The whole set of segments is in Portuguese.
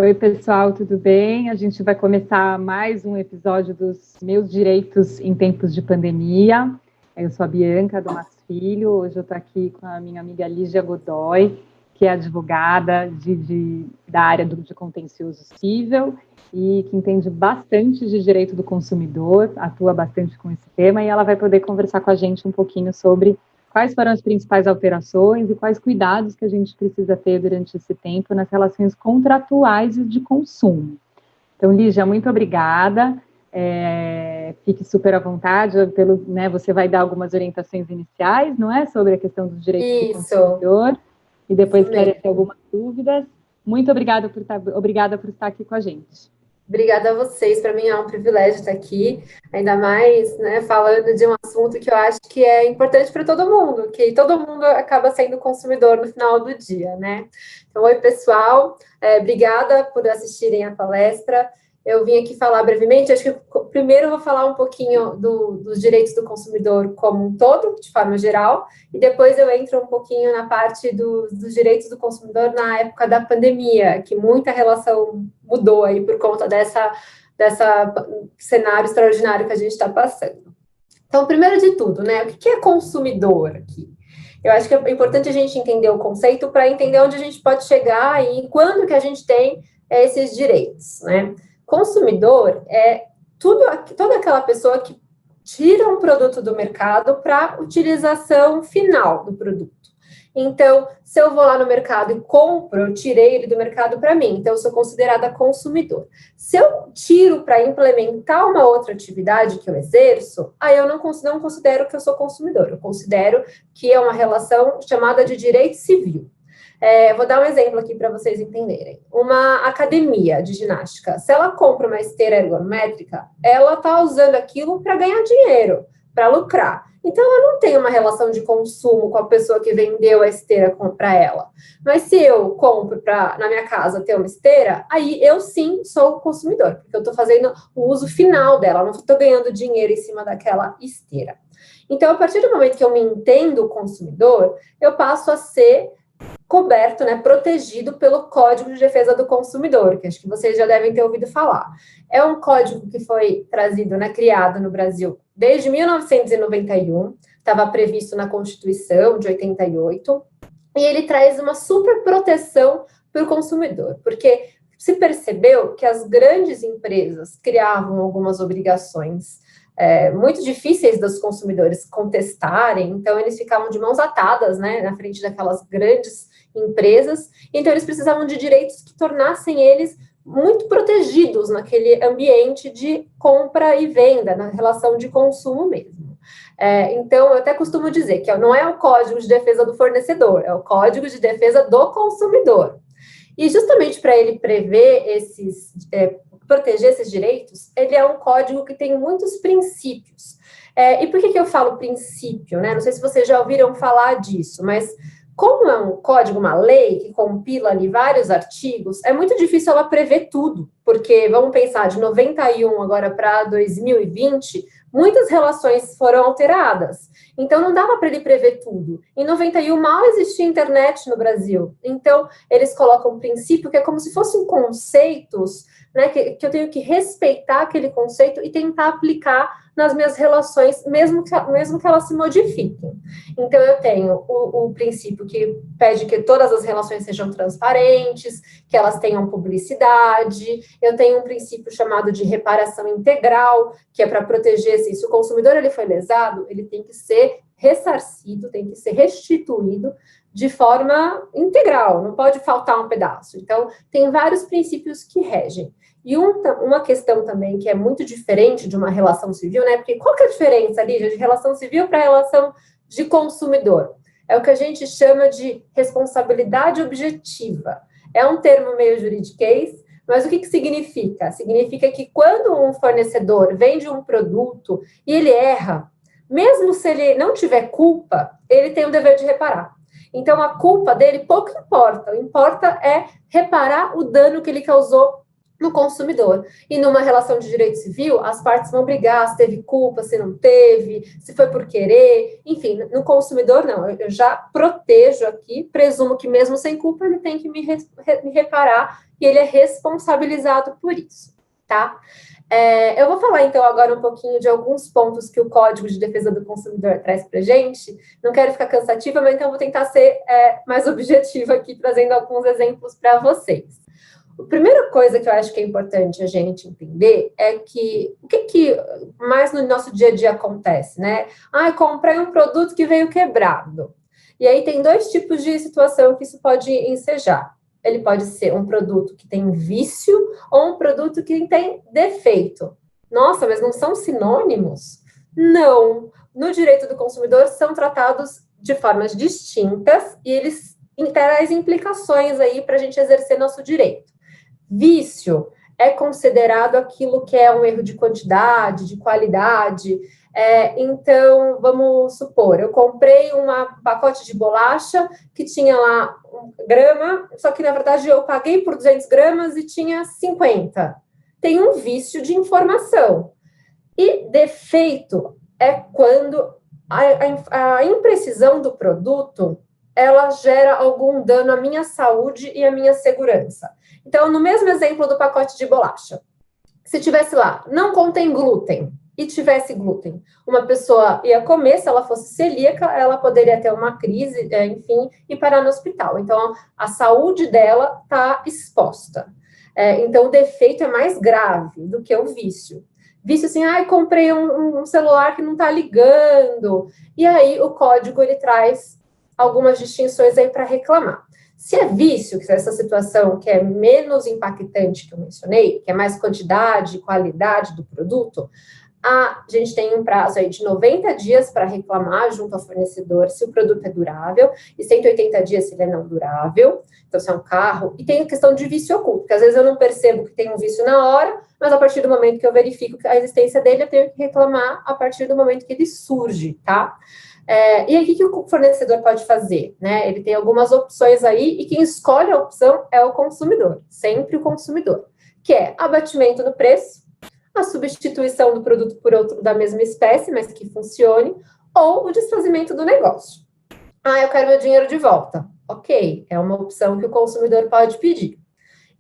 Oi, pessoal, tudo bem? A gente vai começar mais um episódio dos Meus Direitos em Tempos de Pandemia. Eu sou a Bianca do Matos Filho. Hoje eu estou aqui com a minha amiga Lígia Godoy, que é advogada da área de contencioso civil e que entende bastante de direito do consumidor, atua bastante com esse tema, e ela vai poder conversar com a gente um pouquinho sobre quais foram as principais alterações e quais cuidados que a gente precisa ter durante esse tempo nas relações contratuais e de consumo. Então, Lígia, muito obrigada. Fique super à vontade. Você vai dar algumas orientações iniciais, não é? Sobre a questão dos direitos do consumidor. E depois esclarecer algumas dúvidas. Muito obrigada por estar aqui com a gente. Obrigada a vocês, para mim é um privilégio estar aqui, ainda mais, né, falando de um assunto que eu acho que é importante para todo mundo, que todo mundo acaba sendo consumidor no final do dia, né? Então, oi, pessoal, obrigada por assistirem a palestra. Eu vim aqui falar brevemente, acho que primeiro eu vou falar um pouquinho dos direitos do consumidor como um todo, de forma geral, e depois eu entro um pouquinho na parte dos direitos do consumidor na época da pandemia, que muita relação mudou aí por conta dessa cenário extraordinário que a gente está passando. Então, primeiro de tudo, né, o que é consumidor aqui? Eu acho que é importante a gente entender o conceito para entender onde a gente pode chegar e quando que a gente tem esses direitos, né? Consumidor é toda aquela pessoa que tira um produto do mercado para utilização final do produto. Então, se eu vou lá no mercado e compro, eu tirei ele do mercado para mim, então eu sou considerada consumidor. Se eu tiro para implementar uma outra atividade que eu exerço, aí eu não considero que eu sou consumidor, eu considero que é uma relação chamada de direito civil. Vou dar um exemplo aqui para vocês entenderem. Uma academia de ginástica, se ela compra uma esteira ergométrica, ela está usando aquilo para ganhar dinheiro, para lucrar. Então, ela não tem uma relação de consumo com a pessoa que vendeu a esteira para ela. Mas se eu compro na minha casa ter uma esteira, aí eu sim sou consumidor, porque eu estou fazendo o uso final dela, não estou ganhando dinheiro em cima daquela esteira. Então, a partir do momento que eu me entendo consumidor, eu passo a ser coberto, né, protegido pelo Código de Defesa do Consumidor, que acho que vocês já devem ter ouvido falar. É um código que foi trazido, né, criado no Brasil desde 1991, estava previsto na Constituição de 88, e ele traz uma super proteção para o consumidor, porque se percebeu que as grandes empresas criavam algumas obrigações muito difíceis dos consumidores contestarem, então eles ficavam de mãos atadas, né, na frente daquelas grandes empresas, então eles precisavam de direitos que tornassem eles muito protegidos naquele ambiente de compra e venda, na relação de consumo mesmo. Então, eu até costumo dizer que não é o Código de Defesa do Fornecedor, é o Código de Defesa do Consumidor. E justamente para ele prever proteger esses direitos, ele é um código que tem muitos princípios. E por que eu falo princípio, né? Não sei se vocês já ouviram falar disso, mas como é um código, uma lei que compila ali vários artigos, é muito difícil ela prever tudo, porque vamos pensar, de 91 agora para 2020, muitas relações foram alteradas. Então, não dava para ele prever tudo. Em 91, mal existia internet no Brasil. Então, eles colocam um princípio que é como se fossem conceitos, né, que eu tenho que respeitar aquele conceito e tentar aplicar nas minhas relações, mesmo que elas se modifiquem. Então, eu tenho o princípio que pede que todas as relações sejam transparentes, que elas tenham publicidade. Eu tenho um princípio chamado de reparação integral, que é para proteger, se o consumidor ele foi lesado, ele tem que ser ressarcido, tem que ser restituído de forma integral, não pode faltar um pedaço. Então, tem vários princípios que regem. E uma questão também que é muito diferente de uma relação civil, né? Porque qual que é a diferença, Lígia, de relação civil para relação de consumidor? É o que a gente chama de responsabilidade objetiva. É um termo meio juridiquês, mas o que significa? Significa que quando um fornecedor vende um produto e ele erra, mesmo se ele não tiver culpa, ele tem o dever de reparar. Então, a culpa dele pouco importa. O que importa é reparar o dano que ele causou no consumidor. E numa relação de direito civil, as partes vão brigar se teve culpa, se não teve, se foi por querer, enfim, no consumidor não, eu já protejo aqui, presumo que mesmo sem culpa ele tem que me reparar e ele é responsabilizado por isso, tá? Eu vou falar, então, agora um pouquinho de alguns pontos que o Código de Defesa do Consumidor traz para a gente. Não quero ficar cansativa, mas então eu vou tentar ser mais objetiva aqui, trazendo alguns exemplos para vocês. A primeira coisa que eu acho que é importante a gente entender é que o que mais no nosso dia a dia acontece, né? Comprei um produto que veio quebrado. E aí tem dois tipos de situação que isso pode ensejar. Ele pode ser um produto que tem vício ou um produto que tem defeito. Nossa, mas não são sinônimos? Não. No direito do consumidor são tratados de formas distintas e eles trazem implicações aí para a gente exercer nosso direito. Vício é considerado aquilo que é um erro de quantidade, de qualidade. Então, vamos supor, eu comprei um pacote de bolacha que tinha lá 1 grama, só que, na verdade, eu paguei por 200 gramas e tinha 50. Tem um vício de informação. E defeito é quando a imprecisão do produto, ela gera algum dano à minha saúde e à minha segurança. Então, no mesmo exemplo do pacote de bolacha, se tivesse lá, não contém glúten, e tivesse glúten, uma pessoa ia comer, se ela fosse celíaca, ela poderia ter uma crise, enfim, e parar no hospital. Então, a saúde dela está exposta. Então, o defeito é mais grave do que o vício. Vício assim, comprei um celular que não está ligando. E aí, o código, ele traz algumas distinções aí para reclamar. Se é vício, que é essa situação que é menos impactante que eu mencionei, que é mais quantidade e qualidade do produto, a gente tem um prazo aí de 90 dias para reclamar junto ao fornecedor se o produto é durável e 180 dias se ele é não durável. Então, se é um carro. E tem a questão de vício oculto, que às vezes eu não percebo que tem um vício na hora, mas a partir do momento que eu verifico a existência dele, eu tenho que reclamar a partir do momento que ele surge, tá? E aí, o que o fornecedor pode fazer? Né? Ele tem algumas opções aí, e quem escolhe a opção é o consumidor, sempre o consumidor, que é abatimento no preço, a substituição do produto por outro da mesma espécie, mas que funcione, ou o desfazimento do negócio. Eu quero meu dinheiro de volta. Ok, é uma opção que o consumidor pode pedir.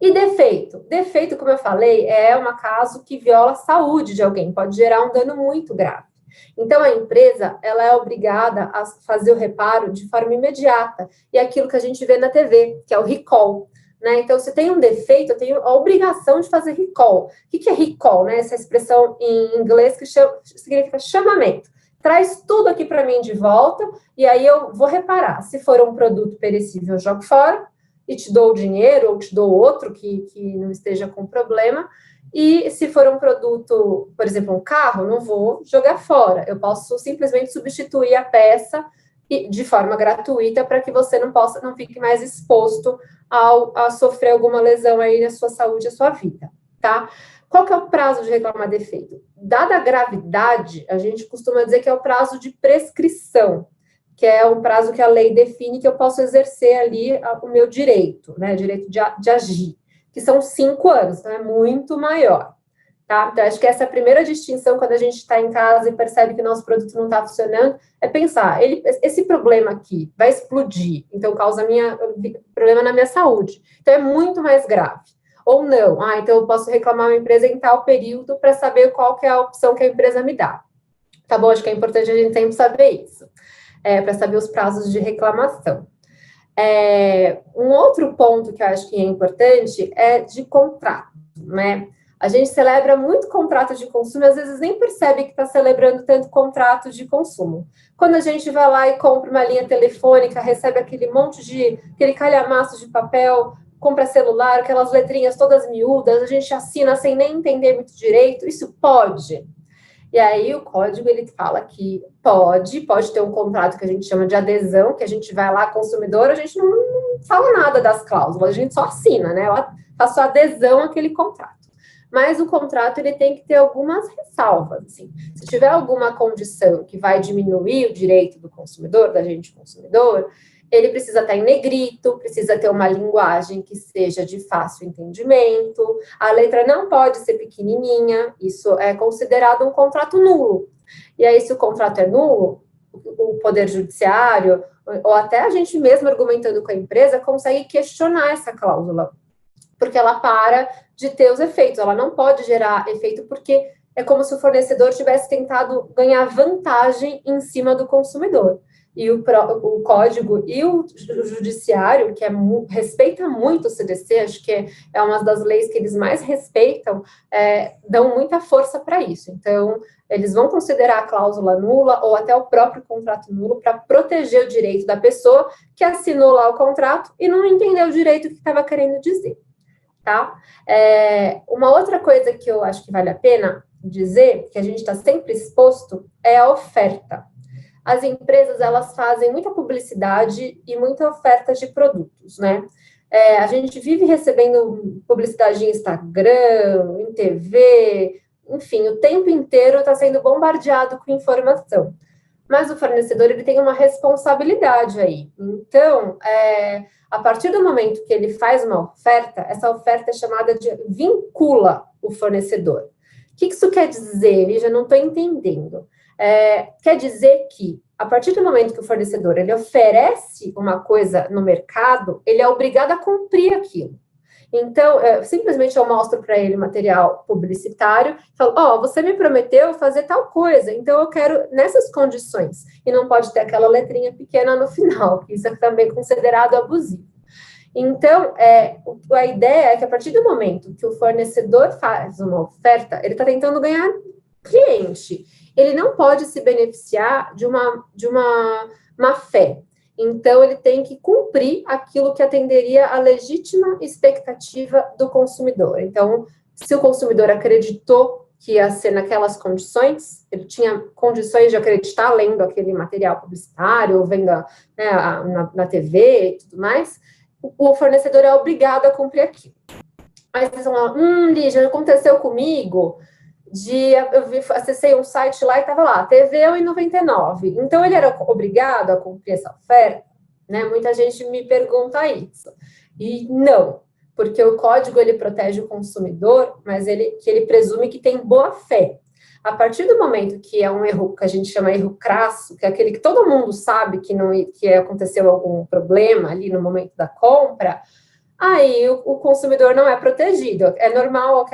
E defeito? Defeito, como eu falei, é um caso que viola a saúde de alguém, pode gerar um dano muito grave. Então, a empresa, ela é obrigada a fazer o reparo de forma imediata. E é aquilo que a gente vê na TV, que é o recall. Né? Então, se tem um defeito, eu tenho a obrigação de fazer recall. O que é recall? Né? Essa expressão em inglês que significa chamamento. Traz tudo aqui para mim de volta e aí eu vou reparar. Se for um produto perecível, eu jogo fora e te dou o dinheiro ou te dou outro que não esteja com problema. E se for um produto, por exemplo, um carro, não vou jogar fora. Eu posso simplesmente substituir a peça de forma gratuita para que você não fique mais exposto a sofrer alguma lesão aí na sua saúde, na sua vida, tá? Qual que é o prazo de reclamar defeito? Dada a gravidade, a gente costuma dizer que é o prazo de prescrição, que é um prazo que a lei define que eu posso exercer ali o meu direito, né? Direito de agir, que são 5 anos, então é muito maior. Tá? Então, acho que essa é a primeira distinção quando a gente está em casa e percebe que o nosso produto não está funcionando, é pensar, esse problema aqui vai explodir, então causa problema na minha saúde. Então, é muito mais grave. Ou não, então eu posso reclamar uma empresa em tal período para saber qual que é a opção que a empresa me dá. Tá bom? Acho que é importante a gente sempre saber isso, para saber os prazos de reclamação. Um outro ponto que eu acho que é importante é de contrato, né? A gente celebra muito contrato de consumo e às vezes nem percebe que está celebrando tanto contrato de consumo. Quando a gente vai lá e compra uma linha telefônica, recebe aquele calhamaço de papel, compra celular, aquelas letrinhas todas miúdas, a gente assina sem nem entender muito direito, isso pode. E aí o código, ele fala que pode ter um contrato que a gente chama de adesão, que a gente vai lá, consumidor, a gente não fala nada das cláusulas, a gente só assina, né? Eu faço adesão àquele contrato. Mas o contrato, ele tem que ter algumas ressalvas, assim. Se tiver alguma condição que vai diminuir o direito do consumidor, da gente consumidor, ele precisa estar em negrito, precisa ter uma linguagem que seja de fácil entendimento, a letra não pode ser pequenininha, isso é considerado um contrato nulo. E aí, se o contrato é nulo, o Poder Judiciário, ou até a gente mesmo argumentando com a empresa, consegue questionar essa cláusula. porque ela para de ter os efeitos, ela não pode gerar efeito porque é como se o fornecedor tivesse tentado ganhar vantagem em cima do consumidor. E o código e o judiciário, que respeita muito o CDC, acho que é uma das leis que eles mais respeitam, dão muita força para isso. Então, eles vão considerar a cláusula nula ou até o próprio contrato nulo para proteger o direito da pessoa que assinou lá o contrato e não entendeu o direito que estava querendo dizer. Tá? Uma outra coisa que eu acho que vale a pena dizer, que a gente está sempre exposto, é a oferta. As empresas, elas fazem muita publicidade e muita oferta de produtos, né? A gente vive recebendo publicidade em Instagram, em TV, enfim, o tempo inteiro está sendo bombardeado com informação. Mas o fornecedor, ele tem uma responsabilidade aí. Então, a partir do momento que ele faz uma oferta, essa oferta é chamada de vincula o fornecedor. O que isso quer dizer? Eu já não estou entendendo. Quer dizer que, a partir do momento que o fornecedor ele oferece uma coisa no mercado, ele é obrigado a cumprir aquilo. Então, simplesmente eu mostro para ele material publicitário, falo, você me prometeu fazer tal coisa, então eu quero nessas condições. E não pode ter aquela letrinha pequena no final, que isso é também considerado abusivo. Então, a ideia é que a partir do momento que o fornecedor faz uma oferta, ele está tentando ganhar cliente. Ele não pode se beneficiar de uma má fé. Então, ele tem que cumprir aquilo que atenderia à legítima expectativa do consumidor. Então, se o consumidor acreditou que ia ser naquelas condições, ele tinha condições de acreditar lendo aquele material publicitário, ou vendo na TV e tudo mais, o fornecedor é obrigado a cumprir aquilo. Aí vocês vão falar, Lígia, aconteceu comigo... acessei um site lá e estava lá, TV 1,99. Então, ele era obrigado a cumprir essa oferta? Né? Muita gente me pergunta isso. E não, porque o código, ele protege o consumidor, mas que ele presume que tem boa fé. A partir do momento que é um erro, que a gente chama erro crasso, que é aquele que todo mundo sabe que aconteceu algum problema ali no momento da compra, aí o consumidor não é protegido. É normal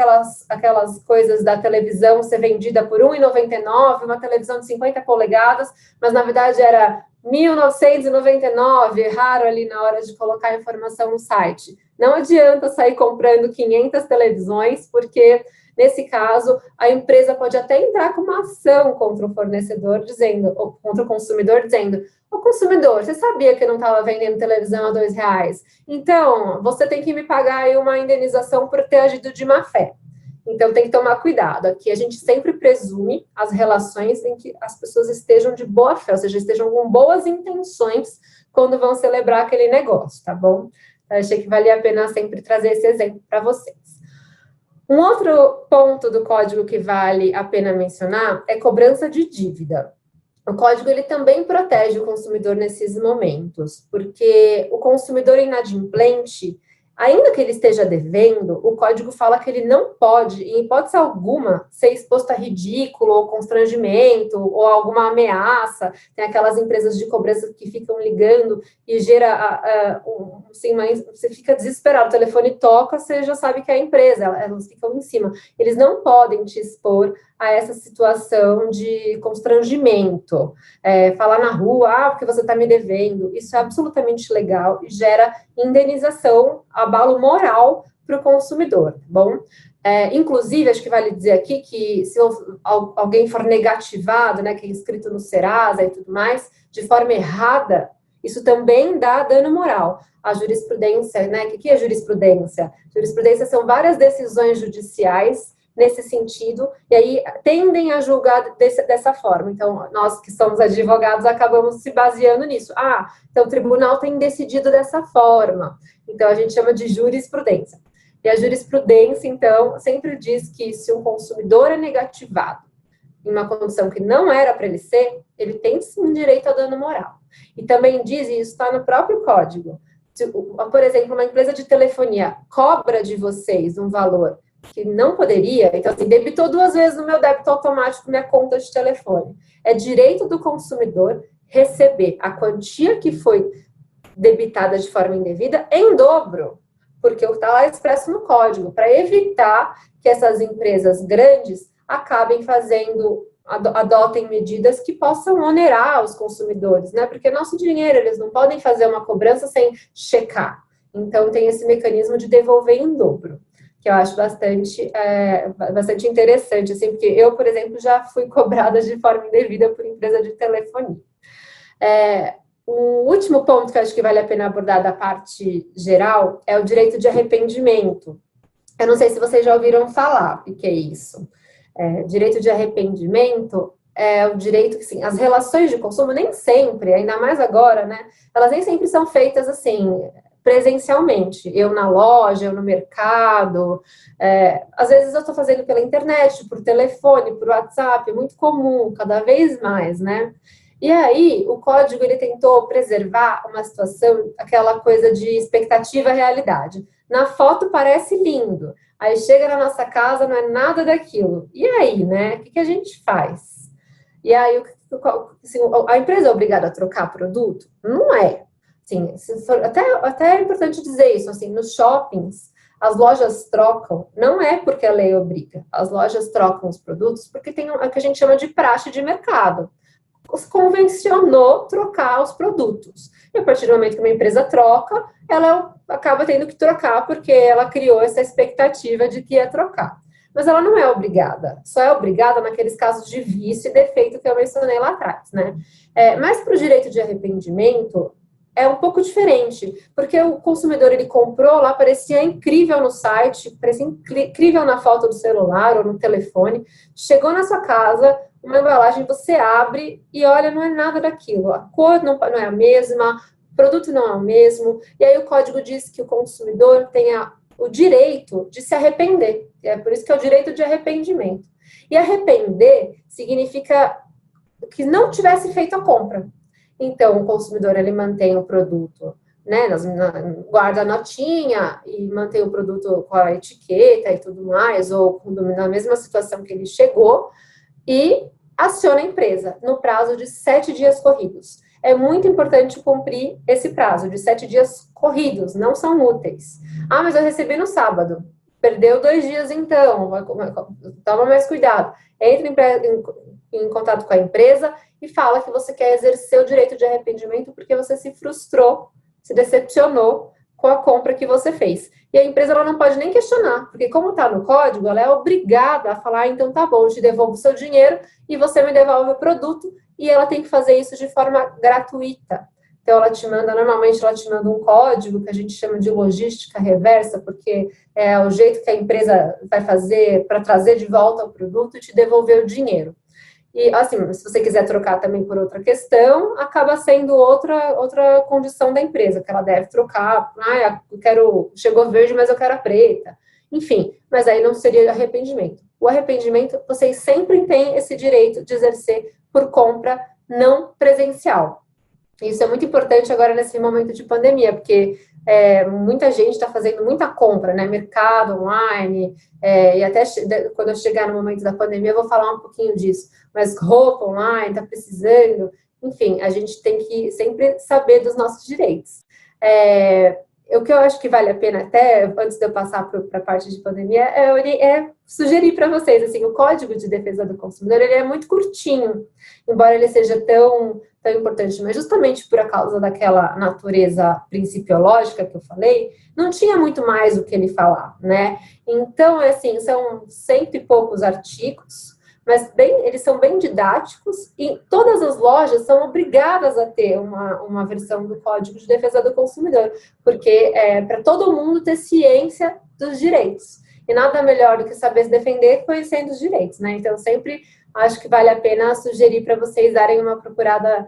aquelas coisas da televisão ser vendida por R$ 1,99, uma televisão de 50 polegadas, mas na verdade era R$ 1.999, raro ali na hora de colocar a informação no site. Não adianta sair comprando 500 televisões, porque nesse caso a empresa pode até entrar com uma ação contra o fornecedor, ou contra o consumidor, dizendo: ô consumidor, você sabia que eu não estava vendendo televisão a R$2? Então, você tem que me pagar aí uma indenização por ter agido de má fé. Então, tem que tomar cuidado. Aqui a gente sempre presume as relações em que as pessoas estejam de boa fé, ou seja, estejam com boas intenções quando vão celebrar aquele negócio, tá bom? Eu achei que valia a pena sempre trazer esse exemplo para vocês. Um outro ponto do código que vale a pena mencionar é cobrança de dívida. O código, ele também protege o consumidor nesses momentos, porque o consumidor inadimplente, ainda que ele esteja devendo, o código fala que ele não pode, em hipótese alguma, ser exposto a ridículo ou constrangimento ou alguma ameaça. Tem aquelas empresas de cobrança que ficam ligando e gera, você fica desesperado, o telefone toca, você já sabe que é a empresa, elas ficam em cima. Eles não podem te expor a essa situação de constrangimento, falar na rua, porque você está me devendo, isso é absolutamente legal e gera indenização, abalo moral para o consumidor, tá bom? Inclusive, acho que vale dizer aqui que se alguém for negativado, né, que é inscrito no Serasa e tudo mais, de forma errada, isso também dá dano moral. A jurisprudência, né, o que é jurisprudência? Jurisprudência são várias decisões judiciais nesse sentido, e aí tendem a julgar dessa forma. Então, nós que somos advogados acabamos se baseando nisso. Então o tribunal tem decidido dessa forma. Então, a gente chama de jurisprudência. E a jurisprudência, então, sempre diz que se um consumidor é negativado em uma condição que não era para ele ser, ele tem sim direito a dano moral. E também diz, e isso está no próprio código, por exemplo, uma empresa de telefonia cobra de vocês um valor que não poderia, então assim, debitou 2 vezes no meu débito automático minha conta de telefone. É direito do consumidor receber a quantia que foi debitada de forma indevida em dobro, porque está lá expresso no código, para evitar que essas empresas grandes acabem adotem medidas que possam onerar os consumidores, né? Porque é nosso dinheiro, eles não podem fazer uma cobrança sem checar. Então, tem esse mecanismo de devolver em dobro, que eu acho bastante interessante, assim, porque eu, por exemplo, já fui cobrada de forma indevida por empresa de telefonia. O último ponto que eu acho que vale a pena abordar da parte geral é o direito de arrependimento. Eu não sei se vocês já ouviram falar o que é isso. Direito de arrependimento é o direito que, assim, as relações de consumo nem sempre, ainda mais agora, né, elas nem sempre são feitas, assim, presencialmente. Eu na loja, eu no mercado, às vezes eu estou fazendo pela internet, por telefone, por WhatsApp, é muito comum, cada vez mais, né? E aí, o código, ele tentou preservar uma situação, aquela coisa de expectativa e realidade. Na foto parece lindo, aí chega na nossa casa, não é nada daquilo. E aí, né? O que a gente faz? E aí, assim, a empresa é obrigada a trocar produto? Não é. Assim, até é importante dizer isso, assim, nos shoppings, as lojas trocam, não é porque a lei obriga, as lojas trocam os produtos porque tem o que a gente chama de praxe de mercado. Convencionou trocar os produtos. E a partir do momento que uma empresa troca, ela acaba tendo que trocar porque ela criou essa expectativa de que ia trocar. Mas ela não é obrigada, só é obrigada naqueles casos de vício e defeito que eu mencionei lá atrás, né? Mas para o direito de arrependimento, é um pouco diferente, porque o consumidor, ele comprou lá, parecia incrível no site, parecia incrível na foto do celular ou no telefone, chegou na sua casa, uma embalagem, você abre e olha, não é nada daquilo, a cor não é a mesma, o produto não é o mesmo, e aí o código diz que o consumidor tem o direito de se arrepender, é por isso que é o direito de arrependimento. E arrepender significa que não tivesse feito a compra. Então, o consumidor, ele mantém o produto, né, guarda a notinha e mantém o produto com a etiqueta e tudo mais, ou na mesma situação que ele chegou, e aciona a empresa no prazo de 7 dias corridos. É muito importante cumprir esse prazo de 7 dias corridos, não são úteis. Ah, mas eu recebi no sábado. Perdeu 2 dias então, toma mais cuidado. Entre em contato com a empresa e fala que você quer exercer o direito de arrependimento porque você se frustrou, se decepcionou com a compra que você fez. E a empresa, ela não pode nem questionar, porque como está no código, ela é obrigada a falar, então tá bom, eu te devolvo o seu dinheiro e você me devolve o produto, e ela tem que fazer isso de forma gratuita. Então, normalmente ela te manda um código que a gente chama de logística reversa, porque é o jeito que a empresa vai fazer para trazer de volta o produto e te devolver o dinheiro. E, assim, se você quiser trocar também por outra questão, acaba sendo outra condição da empresa, que ela deve trocar. Chegou verde, mas eu quero a preta. Enfim, mas aí não seria arrependimento. O arrependimento, vocês sempre têm esse direito de exercer por compra não presencial. Isso é muito importante agora nesse momento de pandemia, porque muita gente está fazendo muita compra, né? Mercado online, e até quando eu chegar no momento da pandemia, eu vou falar um pouquinho disso. Mas roupa online, está precisando, enfim, a gente tem que sempre saber dos nossos direitos. O que eu acho que vale a pena, até antes de eu passar para a parte de pandemia, é sugerir para vocês, assim, o Código de Defesa do Consumidor, ele é muito curtinho, embora ele seja tão importante, mas justamente por causa daquela natureza principiológica que eu falei, não tinha muito mais o que ele falar, né? Então, assim, são 100 e poucos artigos, mas eles são bem didáticos e todas as lojas são obrigadas a ter uma versão do Código de Defesa do Consumidor, porque é para todo mundo ter ciência dos direitos. E nada melhor do que saber se defender conhecendo os direitos, né? Então, sempre acho que vale a pena sugerir para vocês darem uma procurada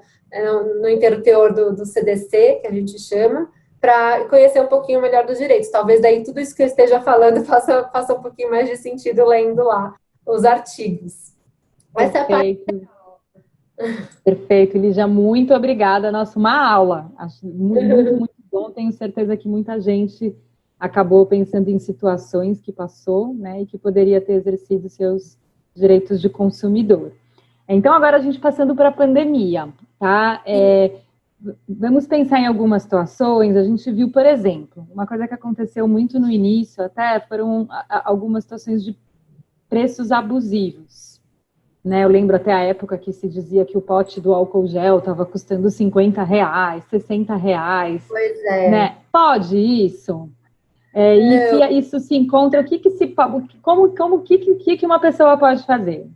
no inteiro teor do CDC, que a gente chama, para conhecer um pouquinho melhor dos direitos. Talvez daí tudo isso que eu esteja falando faça um pouquinho mais de sentido lendo lá os artigos. Perfeito. Perfeito, Lígia, muito obrigada. Nossa, uma aula. Acho muito bom. Tenho certeza que muita gente acabou pensando em situações que passou, né, e que poderia ter exercido seus direitos de consumidor. Então, agora a gente passando para a pandemia, tá? vamos pensar em algumas situações. A gente viu, por exemplo, uma coisa que aconteceu muito no início, até foram algumas situações de preços abusivos, né? Eu lembro até a época que se dizia que o pote do álcool gel estava custando R$ 50, R$ 60, Pois é. né? Pode isso? E se isso se encontra, como que uma pessoa pode fazer?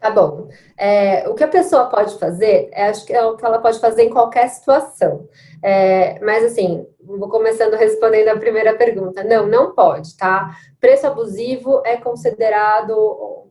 Tá bom. O que a pessoa pode fazer, acho que é o que ela pode fazer em qualquer situação. Mas assim, vou começando respondendo a primeira pergunta. Não, não pode, tá? Preço abusivo é considerado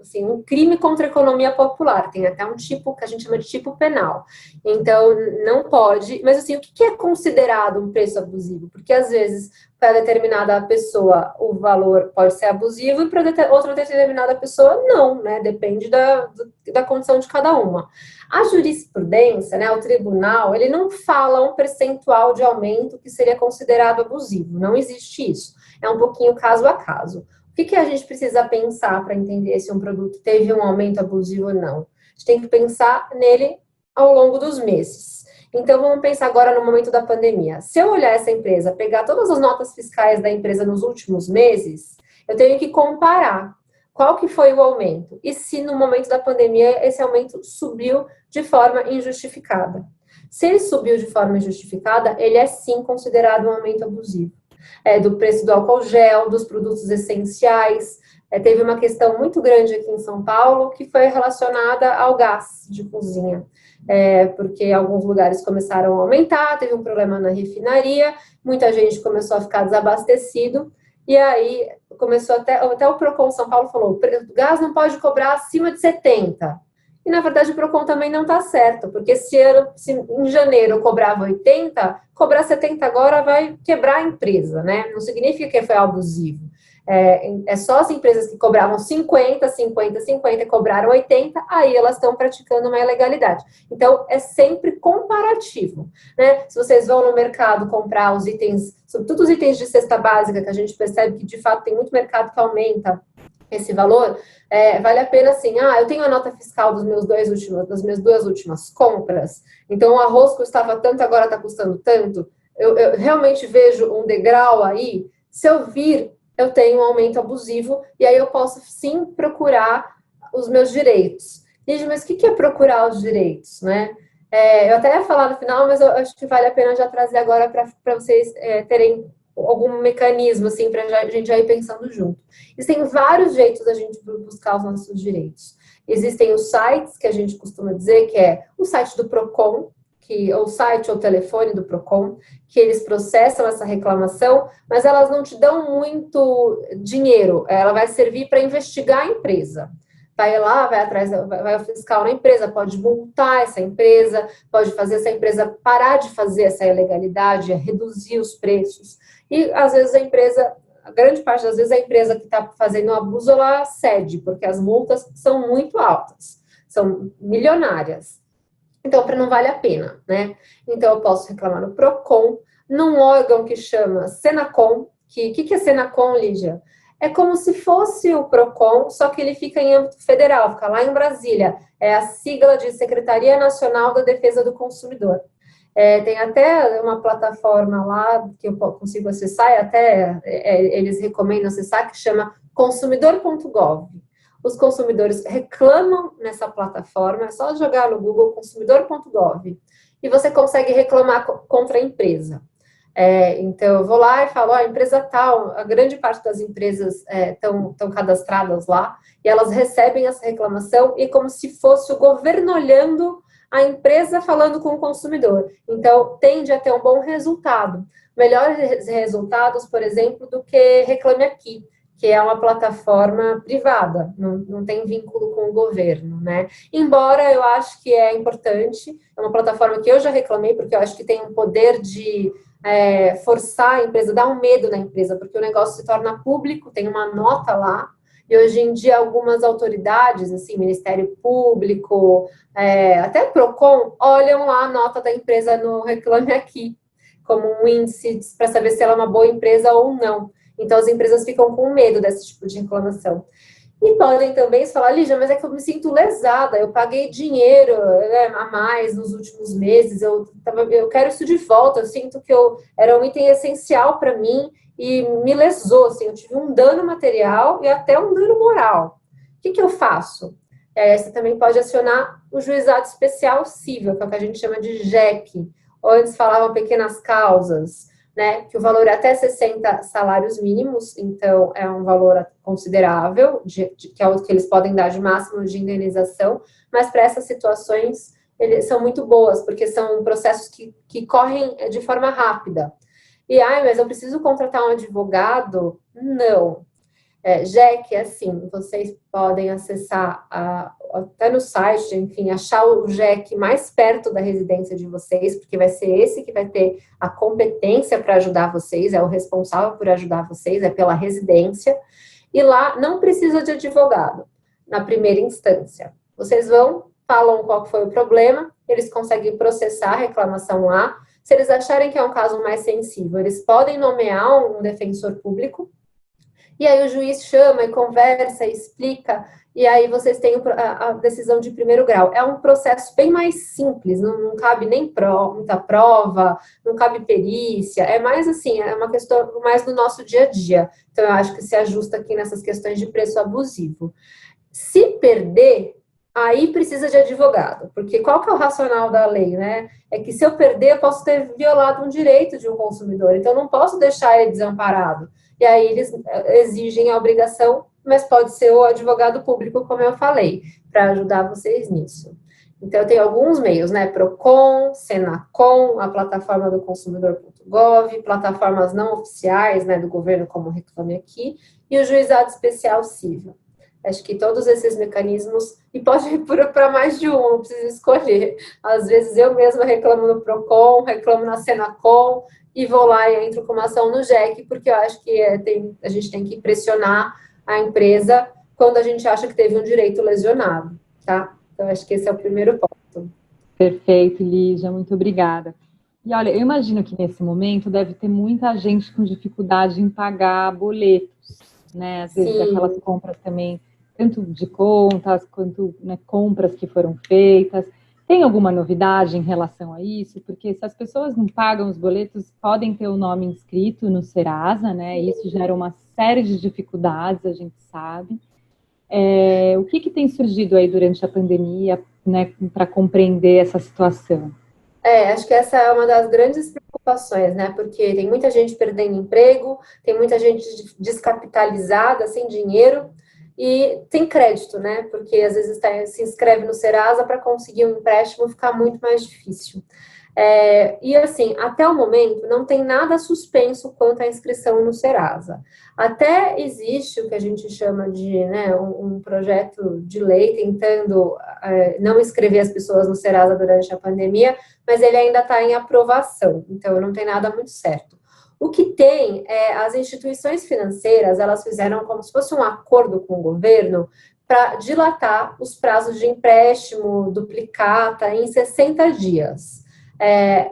assim, um crime contra a economia popular. Tem até um tipo que a gente chama de tipo penal. Então, não pode. Mas assim, o que é considerado um preço abusivo? Porque às vezes, para determinada pessoa, o valor pode ser abusivo e para outra determinada pessoa, não, né? Depende da condição de cada uma. A jurisprudência, né, o tribunal, ele não fala um percentual de aumento que seria considerado abusivo. Não existe isso. É um pouquinho caso a caso. O que a gente precisa pensar para entender se um produto teve um aumento abusivo ou não? A gente tem que pensar nele ao longo dos meses. Então, vamos pensar agora no momento da pandemia. Se eu olhar essa empresa, pegar todas as notas fiscais da empresa nos últimos meses, eu tenho que comparar qual que foi o aumento e se no momento da pandemia esse aumento subiu de forma injustificada. Se ele subiu de forma injustificada, ele é sim considerado um aumento abusivo. Do preço do álcool gel, dos produtos essenciais. Teve uma questão muito grande aqui em São Paulo que foi relacionada ao gás de cozinha. Porque alguns lugares começaram a aumentar, teve um problema na refinaria, muita gente começou a ficar desabastecido, e aí começou até o Procon São Paulo falou, o gás não pode cobrar acima de 70. E, na verdade, o Procon também não está certo, porque se em janeiro eu cobrava 80, cobrar 70 agora vai quebrar a empresa, né? Não significa que foi abusivo. Só as empresas que cobravam 50 e cobraram 80, aí elas estão praticando uma ilegalidade. Então, é sempre comparativo, né? Se vocês vão no mercado comprar os itens, sobretudo os itens de cesta básica, que a gente percebe que, de fato, tem muito mercado que aumenta esse valor, vale a pena assim, eu tenho a nota fiscal das minhas duas últimas compras, então o arroz custava tanto, agora está custando tanto, eu realmente vejo um degrau aí, se eu vir, eu tenho um aumento abusivo, e aí eu posso sim procurar os meus direitos. Lígia, mas o que é procurar os direitos, né? Eu até ia falar no final, mas eu acho que vale a pena já trazer agora para vocês terem algum mecanismo, assim, para a gente já ir pensando junto. Existem vários jeitos da gente buscar os nossos direitos. Existem os sites, que a gente costuma dizer, que é o site do Procon, ou o site ou o telefone do Procon, que eles processam essa reclamação, mas elas não te dão muito dinheiro, ela vai servir para investigar a empresa. Vai lá, vai atrás, vai ao fiscal na empresa, pode multar essa empresa, pode fazer essa empresa parar de fazer essa ilegalidade, reduzir os preços. E, às vezes, a grande parte das vezes, a empresa que está fazendo abuso, ela cede, porque as multas são muito altas, são milionárias. Então, não vale a pena, né? Então, eu posso reclamar no Procon, num órgão que chama Senacom, que é Senacom, Lígia? É como se fosse o Procon, só que ele fica em âmbito federal, fica lá em Brasília. É a sigla de Secretaria Nacional da Defesa do Consumidor. Tem até uma plataforma lá que eu consigo acessar, e até eles recomendam acessar, que chama consumidor.gov. Os consumidores reclamam nessa plataforma, é só jogar no Google consumidor.gov, e você consegue reclamar contra a empresa. Então, eu vou lá e falo, a empresa tal, a grande parte das empresas estão cadastradas lá, e elas recebem essa reclamação, e como se fosse o governo olhando a empresa falando com o consumidor. Então, tende a ter um bom resultado. Melhores resultados, por exemplo, do que Reclame Aqui, que é uma plataforma privada, não tem vínculo com o governo, né? Embora eu acho que é importante, é uma plataforma que eu já reclamei, porque eu acho que tem um poder de forçar a empresa, dar um medo na empresa, porque o negócio se torna público, tem uma nota lá, e hoje em dia algumas autoridades, assim, Ministério Público, até Procon, olham lá a nota da empresa no Reclame Aqui, como um índice para saber se ela é uma boa empresa ou não. Então, as empresas ficam com medo desse tipo de reclamação. E podem também falar, Lígia, mas é que eu me sinto lesada, eu paguei dinheiro, né, a mais nos últimos meses, eu quero isso de volta, eu sinto que era um item essencial para mim e me lesou, assim, eu tive um dano material e até um dano moral. O que eu faço? Você também pode acionar o juizado especial cível, que é o que a gente chama de JEC, ou antes falavam pequenas causas, né, que o valor é até 60 salários mínimos, então é um valor considerável, que é o que eles podem dar de máximo de indenização, mas para essas situações eles são muito boas, porque são processos que correm de forma rápida. E, mas eu preciso contratar um advogado? Não. JEC, assim, vocês podem acessar até no site, enfim, achar o JEC mais perto da residência de vocês, porque vai ser esse que vai ter a competência para ajudar vocês, é o responsável por ajudar vocês, é pela residência, e lá não precisa de advogado, na primeira instância. Vocês vão, falam qual foi o problema, eles conseguem processar a reclamação lá. Se eles acharem que é um caso mais sensível, eles podem nomear um defensor público, e aí o juiz chama e conversa, e explica, e aí vocês têm a decisão de primeiro grau. É um processo bem mais simples, não cabe nem muita prova, não cabe perícia, é mais assim, é uma questão mais do nosso dia a dia. Então, eu acho que se ajusta aqui nessas questões de preço abusivo. Se perder, aí precisa de advogado, porque qual que é o racional da lei, né? É que se eu perder, eu posso ter violado um direito de um consumidor, então eu não posso deixar ele desamparado. E aí eles exigem a obrigação, mas pode ser o advogado público, como eu falei, para ajudar vocês nisso. Então, tem alguns meios, né? Procon, Senacom, a plataforma do consumidor.gov, plataformas não oficiais, né, do governo, como Reclame Aqui, e o juizado especial civil. Acho que todos esses mecanismos, e pode ir para mais de um, não precisa escolher. Às vezes eu mesma reclamo no Procon, reclamo na Senacom, e vou lá e entro com uma ação no JEC, porque eu acho que a gente tem que pressionar a empresa quando a gente acha que teve um direito lesionado, tá? Então, acho que esse é o primeiro ponto. Perfeito, Lígia, muito obrigada. E olha, eu imagino que nesse momento deve ter muita gente com dificuldade em pagar boletos, né? Às vezes aquelas compras também, tanto de contas quanto, né, compras que foram feitas. Tem alguma novidade em relação a isso? Porque se as pessoas não pagam os boletos, podem ter o nome inscrito no Serasa, né? E isso gera uma série de dificuldades, a gente sabe. O que tem surgido aí durante a pandemia, né, para compreender essa situação? Acho que essa é uma das grandes preocupações, né? Porque tem muita gente perdendo emprego, tem muita gente descapitalizada, sem dinheiro, e tem crédito, né? Porque às vezes se inscreve no Serasa para conseguir um empréstimo, fica muito mais difícil. E assim, até o momento, não tem nada suspenso quanto à inscrição no Serasa. Até existe o que a gente chama de, né, um projeto de lei tentando não inscrever as pessoas no Serasa durante a pandemia, mas ele ainda está em aprovação, então não tem nada muito certo. O que tem é as instituições financeiras, elas fizeram como se fosse um acordo com o governo para dilatar os prazos de empréstimo, duplicata, em 60 dias.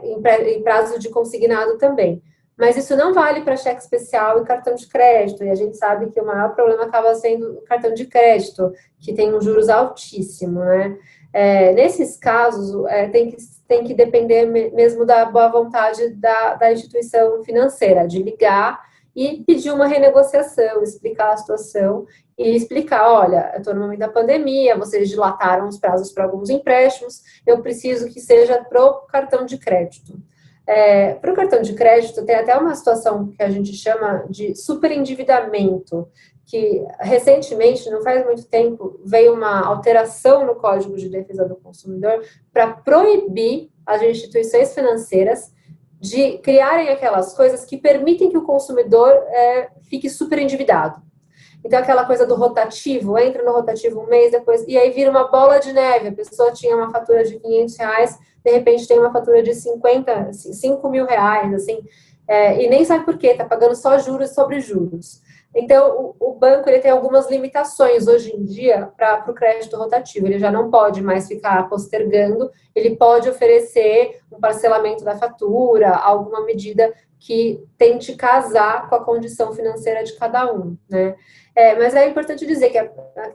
Em prazo de consignado também. Mas isso não vale para cheque especial e cartão de crédito, e a gente sabe que o maior problema acaba sendo o cartão de crédito, que tem um juros altíssimo, né? Nesses casos, tem que depender mesmo da boa vontade da instituição financeira, de ligar e pedir uma renegociação, explicar a situação e explicar, olha, eu estou no momento da pandemia, vocês dilataram os prazos para alguns empréstimos, eu preciso que seja para o cartão de crédito. Para o cartão de crédito, tem até uma situação que a gente chama de superendividamento, que recentemente, não faz muito tempo, veio uma alteração no Código de Defesa do Consumidor para proibir as instituições financeiras de criarem aquelas coisas que permitem que o consumidor fique superendividado. Então, aquela coisa do rotativo, entra no rotativo um mês, depois, e aí vira uma bola de neve. A pessoa tinha uma fatura de R$500, de repente tem uma fatura de 5 mil reais, assim, e nem sabe por quê, está pagando só juros sobre juros. Então, o banco ele tem algumas limitações hoje em dia para o crédito rotativo. Ele já não pode mais ficar postergando, ele pode oferecer um parcelamento da fatura, alguma medida que tente casar com a condição financeira de cada um, né? Mas é importante dizer que a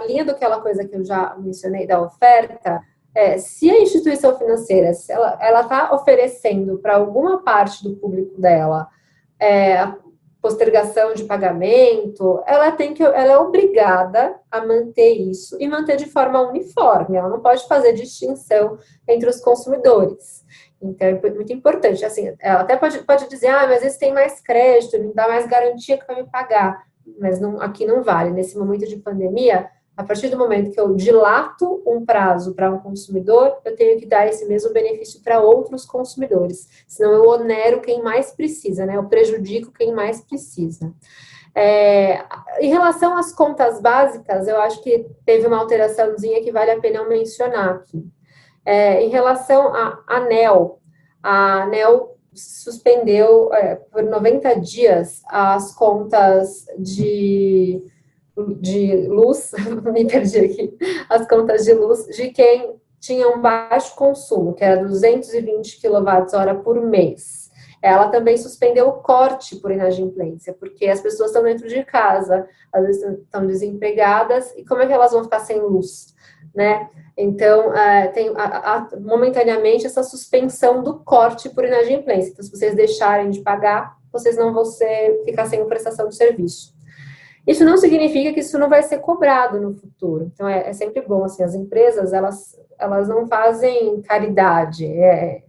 linha daquela coisa que eu já mencionei da oferta, se a instituição financeira, se ela está oferecendo para alguma parte do público dela postergação de pagamento, ela é obrigada a manter isso e manter de forma uniforme. Ela não pode fazer distinção entre os consumidores. Então, é muito importante. Assim, ela até pode dizer, mas esse tem mais crédito, me dá mais garantia que vai me pagar. Mas aqui não vale. Nesse momento de pandemia, a partir do momento que eu dilato um prazo para um consumidor, eu tenho que dar esse mesmo benefício para outros consumidores. Senão eu onero quem mais precisa, né? Eu prejudico quem mais precisa. Em relação às contas básicas, eu acho que teve uma alteraçãozinha que vale a pena eu mencionar aqui. Em relação à ANEEL, a ANEEL suspendeu por 90 dias as contas de luz, me perdi aqui, as contas de luz de quem tinha um baixo consumo, que era 220 kWh por mês. Ela também suspendeu o corte por inadimplência, porque as pessoas estão dentro de casa, às vezes estão desempregadas, e como é que elas vão ficar sem luz, né? Então, tem momentaneamente essa suspensão do corte por inadimplência. Então, se vocês deixarem de pagar, vocês não vão ficar sem prestação de serviço. Isso não significa que isso não vai ser cobrado no futuro. Então, é sempre bom, assim, as empresas, elas não fazem caridade.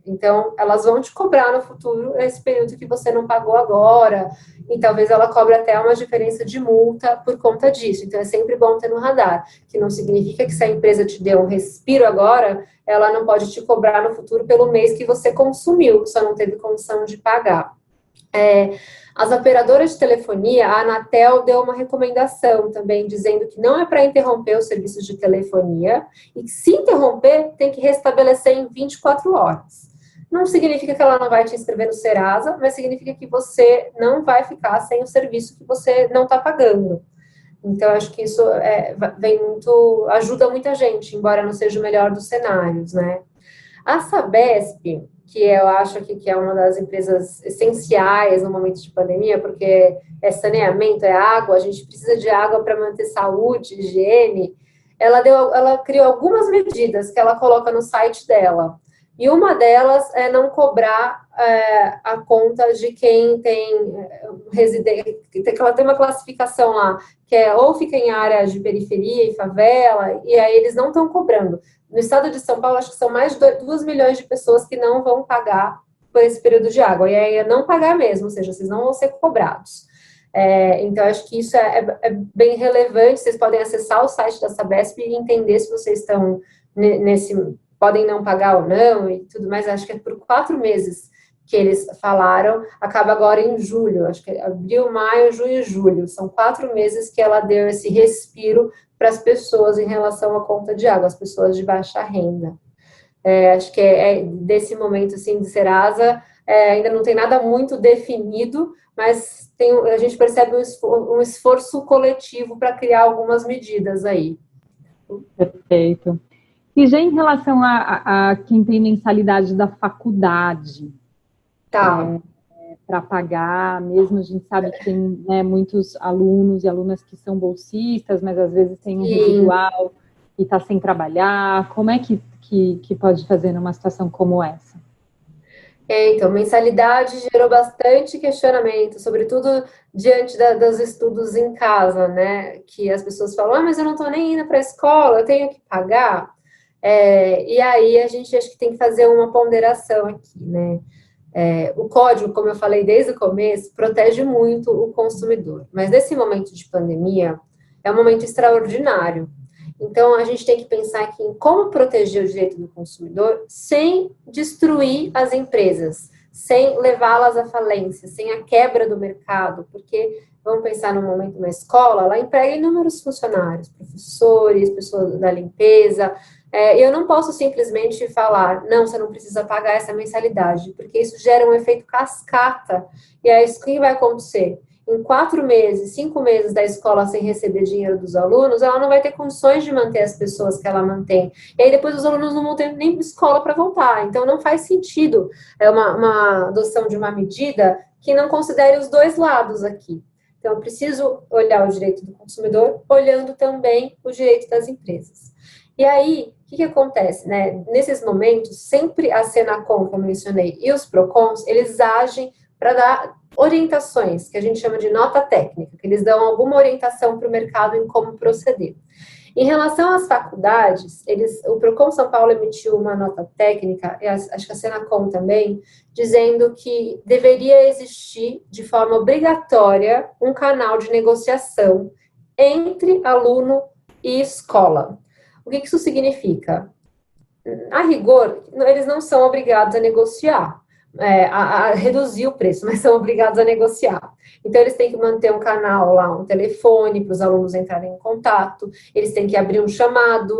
Então, elas vão te cobrar no futuro esse período que você não pagou agora, e talvez ela cobre até uma diferença de multa por conta disso. Então, é sempre bom ter no radar, que não significa que se a empresa te deu um respiro agora, ela não pode te cobrar no futuro pelo mês que você consumiu, só não teve condição de pagar. As operadoras de telefonia, a Anatel deu uma recomendação também, dizendo que não é para interromper os serviços de telefonia, e que se interromper, tem que restabelecer em 24 horas. Não significa que ela não vai te inscrever no Serasa, mas significa que você não vai ficar sem o serviço que você não está pagando. Então, acho que isso ajuda muita gente, embora não seja o melhor dos cenários, né? A Sabesp, que eu acho que é uma das empresas essenciais no momento de pandemia, porque é saneamento, é água, a gente precisa de água para manter saúde, higiene. Ela criou algumas medidas que ela coloca no site dela. E uma delas é não cobrar a conta de quem tem residência, que ela tem uma classificação lá, que ou fica em área de periferia e favela, e aí eles não estão cobrando. No estado de São Paulo, acho que são mais de 2 milhões de pessoas que não vão pagar por esse período de água. E aí é não pagar mesmo, ou seja, vocês não vão ser cobrados. Então, acho que isso é bem relevante. Vocês podem acessar o site da Sabesp e entender se vocês estão podem não pagar ou não e tudo mais. Acho que é por 4 meses que eles falaram. Acaba agora em julho. Acho que é abril, maio, junho e julho. São 4 meses que ela deu esse respiro para as pessoas em relação à conta de água, as pessoas de baixa renda. Acho que desse momento, assim, de Serasa, ainda não tem nada muito definido, mas a gente percebe um esforço coletivo para criar algumas medidas aí. Perfeito. E já em relação a quem tem mensalidade da faculdade, Tá. Para pagar, mesmo a gente sabe que tem, né, muitos alunos e alunas que são bolsistas, mas às vezes tem um residual e está sem trabalhar. Como é que pode fazer numa situação como essa? Então, mensalidade gerou bastante questionamento, sobretudo diante dos estudos em casa, né? Que as pessoas falam, mas eu não estou nem indo para a escola, eu tenho que pagar. E aí a gente acho que tem que fazer uma ponderação aqui, né? O código, como eu falei desde o começo, protege muito o consumidor. Mas nesse momento de pandemia, é um momento extraordinário. Então, a gente tem que pensar aqui em como proteger o direito do consumidor sem destruir as empresas, sem levá-las à falência, sem a quebra do mercado, porque, vamos pensar num momento na escola, ela emprega inúmeros funcionários, professores, pessoas da limpeza. Eu não posso simplesmente falar, não, você não precisa pagar essa mensalidade, porque isso gera um efeito cascata. E é isso que vai acontecer. em 4 meses, 5 meses da escola sem receber dinheiro dos alunos, ela não vai ter condições de manter as pessoas que ela mantém. E aí depois os alunos não vão ter nem escola para voltar. Então não faz sentido uma adoção de uma medida que não considere os dois lados aqui. Então eu preciso olhar o direito do consumidor, olhando também o direito das empresas. E aí, o que acontece, né? Nesses momentos, sempre a Senacom, que eu mencionei, e os PROCONs, eles agem para dar orientações, que a gente chama de nota técnica, que eles dão alguma orientação para o mercado em como proceder. Em relação às faculdades, o PROCON São Paulo emitiu uma nota técnica, e acho que a Senacom também, dizendo que deveria existir, de forma obrigatória, um canal de negociação entre aluno e escola. O que isso significa? A rigor, eles não são obrigados a negociar, a reduzir o preço, mas são obrigados a negociar. Então, eles têm que manter um canal lá, um telefone para os alunos entrarem em contato, eles têm que abrir um chamado,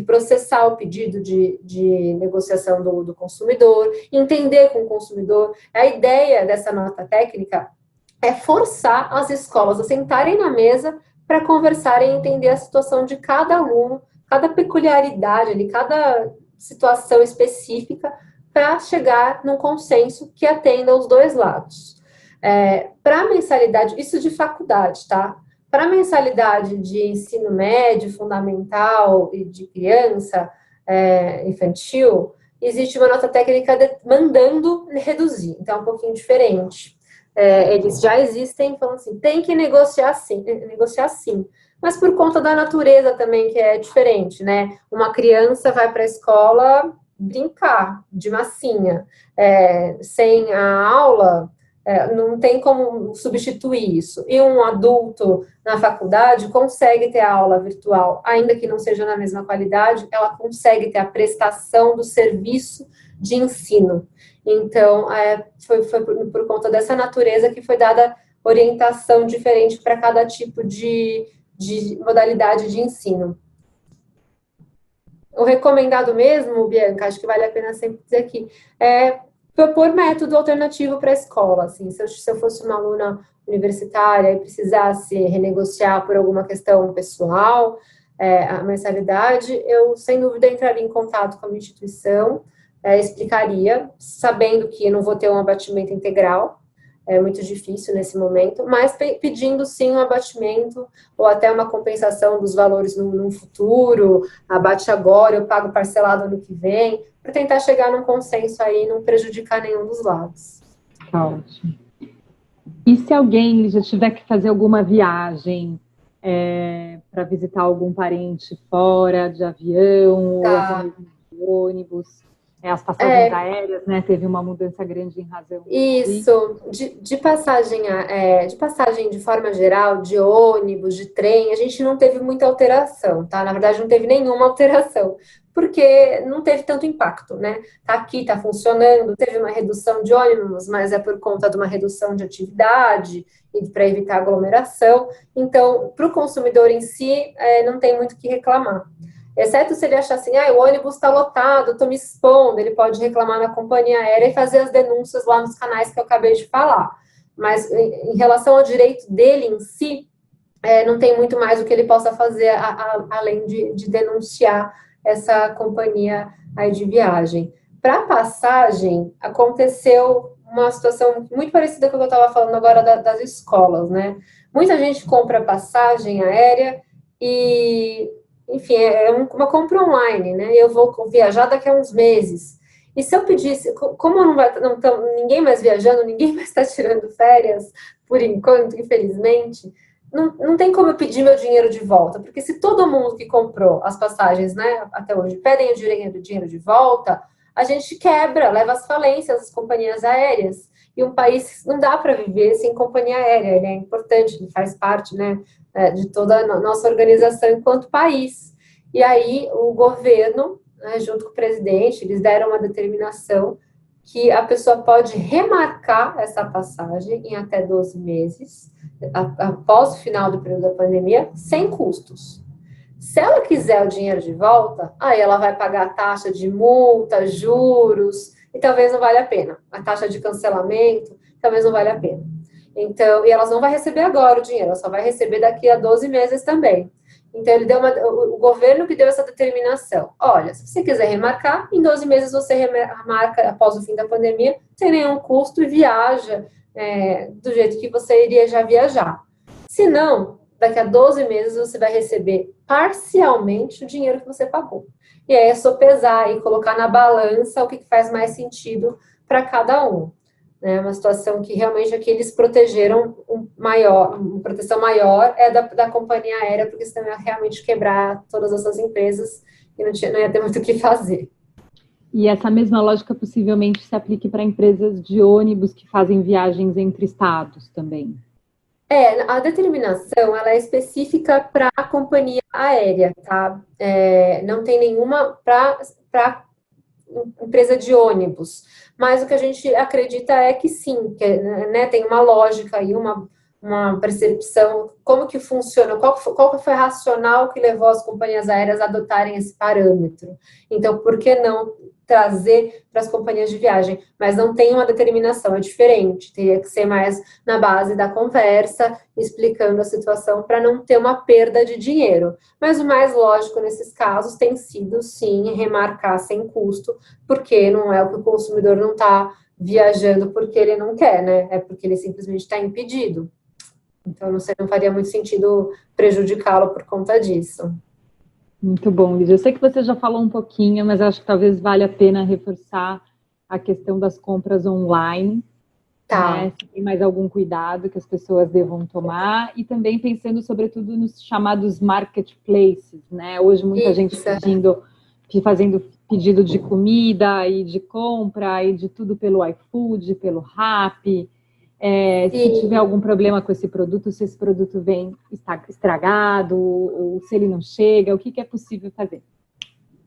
processar o pedido de negociação do consumidor, entender com o consumidor. A ideia dessa nota técnica é forçar as escolas a sentarem na mesa para conversarem e entender a situação de cada aluno, cada peculiaridade ali, cada situação específica, para chegar num consenso que atenda os dois lados. Para a mensalidade, isso de faculdade, tá? Para a mensalidade de ensino médio, fundamental e de criança, infantil, existe uma nota técnica mandando reduzir, então é um pouquinho diferente. Eles já existem, falando assim, tem que negociar sim. Mas por conta da natureza também, que é diferente, né? Uma criança vai para a escola brincar de massinha, sem a aula, não tem como substituir isso. E um adulto na faculdade consegue ter a aula virtual, ainda que não seja na mesma qualidade, ela consegue ter a prestação do serviço de ensino. Então, foi por conta dessa natureza que foi dada orientação diferente para cada tipo de modalidade de ensino. O recomendado mesmo, Bianca, acho que vale a pena sempre dizer aqui, é propor método alternativo para a escola. Assim, se eu fosse uma aluna universitária e precisasse renegociar por alguma questão pessoal, a mensalidade, eu, sem dúvida, entraria em contato com a minha instituição, explicaria, sabendo que não vou ter um abatimento integral, é muito difícil nesse momento, mas pedindo sim um abatimento ou até uma compensação dos valores no futuro, abate agora, eu pago parcelado ano que vem, para tentar chegar num consenso aí e não prejudicar nenhum dos lados. Ótimo. E se alguém já tiver que fazer alguma viagem para visitar algum parente fora de avião ou até mesmo de ônibus? As passagens aéreas, né? Teve uma mudança grande em razão. Isso, de passagem de forma geral, de ônibus, de trem, a gente não teve muita alteração, tá? Na verdade, não teve nenhuma alteração, porque não teve tanto impacto, né? Tá aqui, tá funcionando, teve uma redução de ônibus, mas é por conta de uma redução de atividade e para evitar aglomeração. Então, para o consumidor em si, não tem muito o que reclamar. Exceto se ele achar assim, o ônibus está lotado, estou me expondo, ele pode reclamar na companhia aérea e fazer as denúncias lá nos canais que eu acabei de falar. Mas em relação ao direito dele em si, não tem muito mais o que ele possa fazer além de denunciar essa companhia aí de viagem. Para passagem, aconteceu uma situação muito parecida com o que eu estava falando agora das escolas, né? Muita gente compra passagem aérea e... Enfim, uma compra online, né? Eu vou viajar daqui a uns meses. E se eu pedisse, como não tá ninguém mais viajando, ninguém mais está tirando férias, por enquanto, infelizmente, não tem como eu pedir meu dinheiro de volta, porque se todo mundo que comprou as passagens, né, até hoje, pedem o dinheiro de volta, a gente quebra, leva às falências as companhias aéreas. E um país não dá para viver sem companhia aérea, ele é importante, ele faz parte, né, de toda a nossa organização enquanto país. E aí o governo, né, junto com o presidente, eles deram uma determinação que a pessoa pode remarcar essa passagem em até 12 meses, após o final do período da pandemia, sem custos. Se ela quiser o dinheiro de volta, aí ela vai pagar a taxa de multa, juros, e talvez não valha a pena. A taxa de cancelamento, talvez não valha a pena. Então, e elas não vai receber agora o dinheiro, ela só vai receber daqui a 12 meses também. Então, o governo que deu essa determinação. Olha, se você quiser remarcar, em 12 meses você remarca após o fim da pandemia, sem nenhum custo e viaja do jeito que você iria já viajar. Se não, daqui a 12 meses você vai receber parcialmente o dinheiro que você pagou. E aí é só pesar e colocar na balança o que faz mais sentido para cada um. Uma situação que realmente aqui eles protegeram uma proteção maior é da companhia aérea, porque senão ia realmente quebrar todas essas empresas e não ia ter muito o que fazer. E essa mesma lógica possivelmente se aplique para empresas de ônibus que fazem viagens entre estados também. A determinação, ela é específica para a companhia aérea, tá? Não tem nenhuma para empresa de ônibus, mas o que a gente acredita é que sim, que, né, tem uma lógica e uma percepção, como que funciona, qual foi o racional que levou as companhias aéreas a adotarem esse parâmetro. Então, por que não trazer para as companhias de viagem? Mas não tem uma determinação, é diferente, teria que ser mais na base da conversa, explicando a situação para não ter uma perda de dinheiro. Mas o mais lógico nesses casos tem sido, sim, remarcar sem custo, porque não é o que o consumidor não está viajando porque ele não quer, né? É porque ele simplesmente está impedido. Então, não faria muito sentido prejudicá-lo por conta disso. Muito bom, Lídia. Eu sei que você já falou um pouquinho, mas acho que talvez valha a pena reforçar a questão das compras online. Tá. Né? Se tem mais algum cuidado que as pessoas devam tomar. E também pensando, sobretudo, nos chamados marketplaces, né? Hoje, muita gente fazendo pedido de comida e de compra e de tudo pelo iFood, pelo Rappi. Se tiver algum problema com esse produto, se esse produto vem estragado, ou se ele não chega, o que é possível fazer?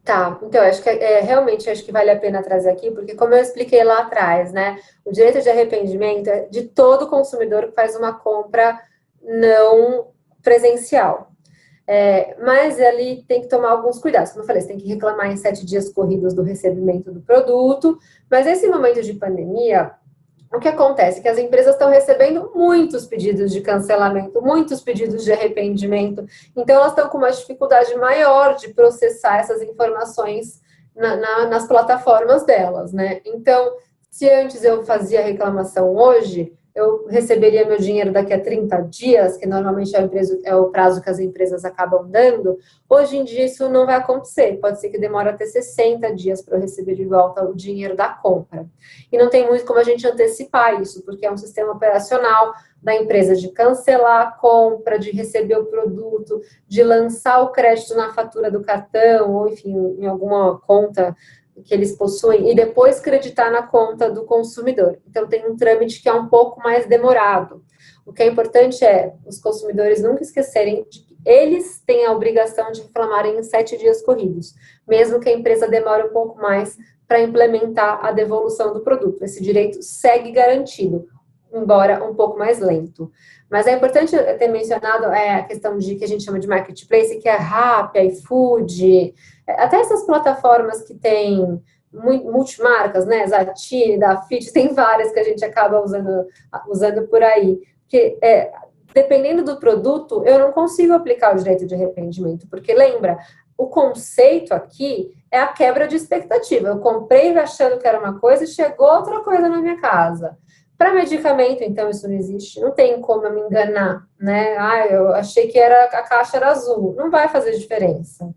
Tá, então, acho que realmente acho que vale a pena trazer aqui, porque como eu expliquei lá atrás, né, o direito de arrependimento é de todo consumidor que faz uma compra não presencial. Mas ali tem que tomar alguns cuidados. Como eu falei, você tem que reclamar em 7 dias corridos do recebimento do produto, mas nesse momento de pandemia, o que acontece é que as empresas estão recebendo muitos pedidos de cancelamento, muitos pedidos de arrependimento, então elas estão com uma dificuldade maior de processar essas informações nas plataformas delas, né? Então, se antes eu fazia reclamação hoje, eu receberia meu dinheiro daqui a 30 dias, que normalmente é o prazo que as empresas acabam dando. Hoje em dia isso não vai acontecer, pode ser que demore até 60 dias para eu receber de volta o dinheiro da compra. E não tem muito como a gente antecipar isso, porque é um sistema operacional da empresa de cancelar a compra, de receber o produto, de lançar o crédito na fatura do cartão, ou enfim, em alguma conta que eles possuem, e depois creditar na conta do consumidor. Então, tem um trâmite que é um pouco mais demorado. O que é importante é os consumidores nunca esquecerem de que eles têm a obrigação de reclamarem em 7 dias corridos, mesmo que a empresa demore um pouco mais para implementar a devolução do produto. Esse direito segue garantido, embora um pouco mais lento. Mas é importante ter mencionado a questão de que a gente chama de marketplace, que é Rappi, iFood, até essas plataformas que tem multimarcas, né? Zattini, Dafit, tem várias que a gente acaba usando por aí. Porque dependendo do produto, eu não consigo aplicar o direito de arrependimento, porque lembra, o conceito aqui é a quebra de expectativa. Eu comprei achando que era uma coisa e chegou outra coisa na minha casa. Para medicamento, então, isso não existe. Não tem como eu me enganar, né? Eu achei que a caixa era azul. Não vai fazer diferença.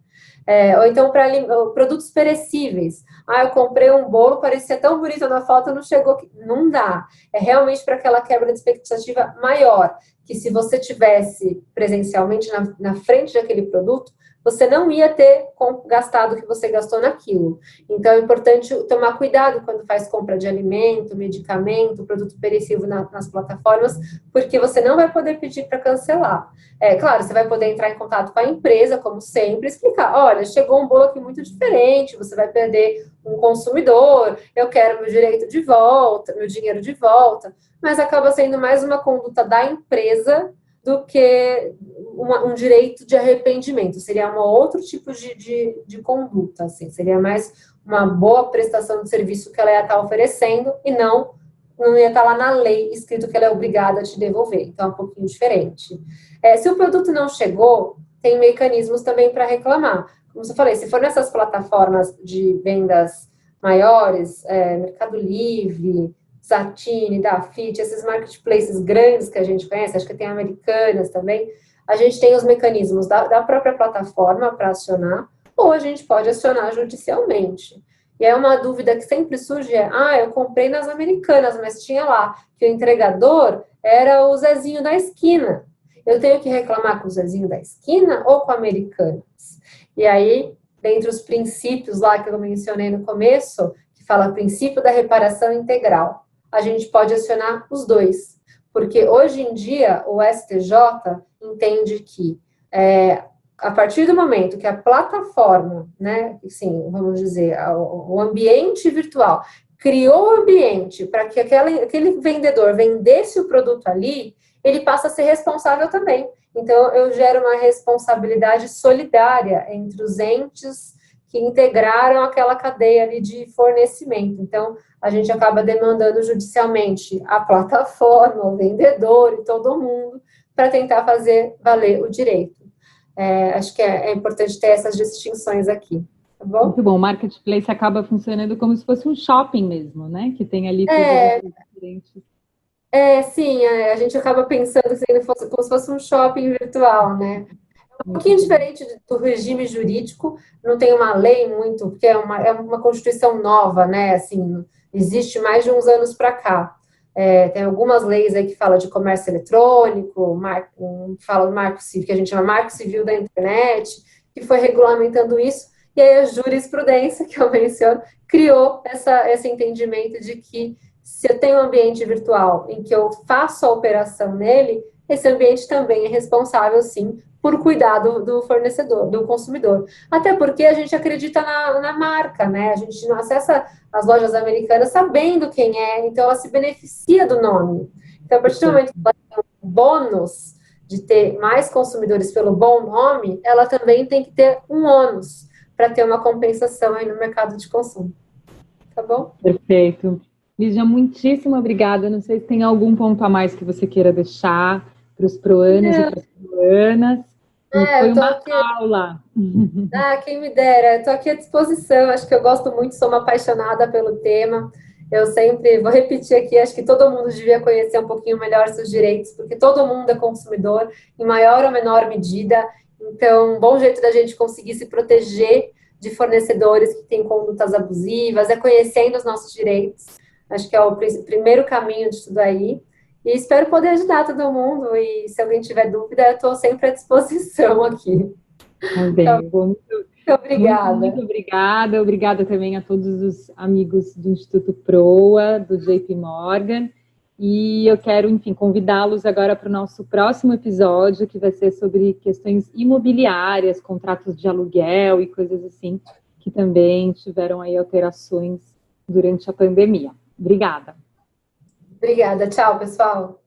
Ou então, para produtos perecíveis. Eu comprei um bolo, parecia tão bonito na foto, não chegou. Não dá. É realmente para aquela quebra de expectativa maior, que se você tivesse presencialmente na frente daquele produto, você não ia ter gastado o que você gastou naquilo. Então, é importante tomar cuidado quando faz compra de alimento, medicamento, produto perecível nas plataformas, porque você não vai poder pedir para cancelar. Claro, você vai poder entrar em contato com a empresa, como sempre, explicar, olha, chegou um bolo aqui muito diferente, você vai perder um consumidor, eu quero meu direito de volta, meu dinheiro de volta, mas acaba sendo mais uma conduta da empresa do que um direito de arrependimento. Seria um outro tipo de conduta, assim. Seria mais uma boa prestação de serviço que ela ia estar oferecendo e não não ia estar lá na lei escrito que ela é obrigada a te devolver. Então, é um pouquinho diferente. Se o produto não chegou, tem mecanismos também para reclamar. Como eu falei, se for nessas plataformas de vendas maiores, Mercado Livre, Zattini, Dafit, esses marketplaces grandes que a gente conhece, acho que tem Americanas também, a gente tem os mecanismos da própria plataforma para acionar, ou a gente pode acionar judicialmente. E aí uma dúvida que sempre surge eu comprei nas Americanas, mas tinha lá que o entregador era o Zezinho da esquina. Eu tenho que reclamar com o Zezinho da esquina ou com Americanas? E aí, dentre os princípios lá que eu mencionei no começo, que fala princípio da reparação integral, a gente pode acionar os dois. Porque hoje em dia o STJ entende que a partir do momento que a plataforma, né, assim, vamos dizer, o ambiente virtual criou o ambiente para que aquele vendedor vendesse o produto ali, ele passa a ser responsável também. Então, eu gero uma responsabilidade solidária entre os entes que integraram aquela cadeia ali de fornecimento. Então, a gente acaba demandando judicialmente a plataforma, o vendedor e todo mundo para tentar fazer valer o direito. Acho que é importante ter essas distinções aqui, tá bom? Muito bom. O marketplace acaba funcionando como se fosse um shopping mesmo, né? Que tem ali todas as diferentes. Sim, a gente acaba pensando assim, como se fosse um shopping virtual, né? Um pouquinho diferente do regime jurídico, não tem uma lei muito, porque é uma constituição nova, né? Assim, existe mais de uns anos para cá. Tem algumas leis aí que falam de comércio eletrônico, fala do marco civil, que a gente chama marco civil da internet, que foi regulamentando isso, e aí a jurisprudência, que eu menciono, criou esse entendimento de que se eu tenho um ambiente virtual em que eu faço a operação nele, esse ambiente também é responsável, sim, por cuidar do fornecedor, do consumidor. Até porque a gente acredita na marca, né? A gente não acessa as lojas americanas sabendo quem é, então ela se beneficia do nome. Então, a partir do momento que ela tem um bônus de ter mais consumidores pelo bom nome, ela também tem que ter um ônus para ter uma compensação aí no mercado de consumo. Tá bom? Perfeito. Lígia, muitíssimo obrigada. Não sei se tem algum ponto a mais que você queira deixar para os proanos e para as proanas. Foi uma aula. Quem me dera. Estou aqui à disposição. Acho que eu gosto muito, sou uma apaixonada pelo tema. Eu sempre vou repetir aqui, acho que todo mundo devia conhecer um pouquinho melhor seus direitos, porque todo mundo é consumidor, em maior ou menor medida. Então, um bom jeito da gente conseguir se proteger de fornecedores que têm condutas abusivas é conhecendo os nossos direitos. Acho que é o primeiro caminho de tudo aí. E espero poder ajudar todo mundo. E se alguém tiver dúvida, eu estou sempre à disposição aqui. Também. Então, muito obrigada. Muito obrigada. Obrigada também a todos os amigos do Instituto Proa, do JP Morgan. E eu quero, enfim, convidá-los agora para o nosso próximo episódio, que vai ser sobre questões imobiliárias, contratos de aluguel e coisas assim, que também tiveram aí alterações durante a pandemia. Obrigada. Obrigada. Tchau, pessoal.